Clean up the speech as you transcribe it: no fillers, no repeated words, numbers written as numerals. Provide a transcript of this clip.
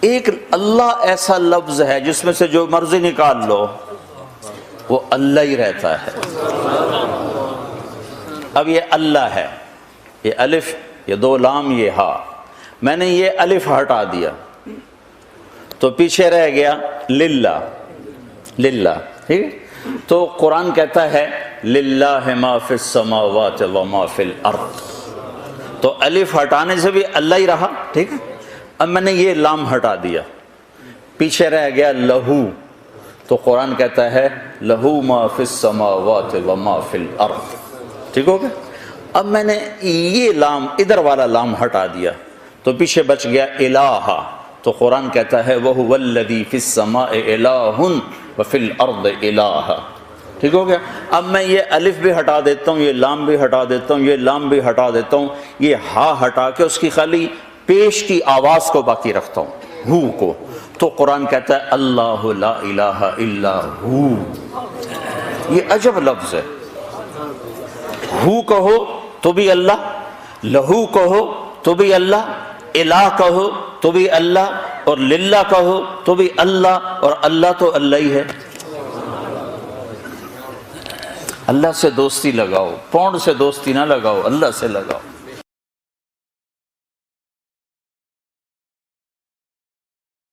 ایک اللہ ایسا لفظ ہے جس میں سے جو مرضی نکال لو وہ اللہ ہی رہتا ہے. اب یہ اللہ ہے، یہ الف، یہ دو لام، یہ ہا. میں نے یہ الف ہٹا دیا تو پیچھے رہ گیا للہ. للہ، ٹھیک ہے؟ تو قرآن کہتا ہے للہ ما فی السماوات و ما فی الارض. تو الف ہٹانے سے بھی اللہ ہی رہا، ٹھیک ہے. اب میں نے یہ لام ہٹا دیا، پیچھے رہ گیا لہو. تو قرآن کہتا ہے لہو ما فی السماوات و ما فی الارض. ٹھیک ہو گیا؟ اب میں نے یہ لام، ادھر والا لام ہٹا دیا تو پیچھے بچ گیا الہ. تو قرآن کہتا ہے وَهُوَ الَّذِي فِي السَّمَاءِ إِلَٰهٌ وَفِي الْأَرْضِ إِلَٰهٌ. ٹھیک ہو گیا؟ اب میں یہ الف بھی ہٹا دیتا ہوں، یہ لام بھی ہٹا دیتا ہوں، یہ لام بھی ہٹا دیتا ہوں، یہ ہا ہٹا کے اس کی خالی پیش کی آواز کو باقی رکھتا ہوں، ہو کو. تو قرآن کہتا ہے اللہ لا الہ الا ہو. یہ عجب لفظ ہے. ہو کہو تو بھی اللہ، لہو کہو تو بھی اللہ، الہ کہو تو بھی اللہ، اور للہ کہو تو بھی اللہ، اور اللہ تو اللہ ہی ہے. اللہ سے دوستی لگاؤ، پونڈ سے دوستی نہ لگاؤ، اللہ سے لگاؤ.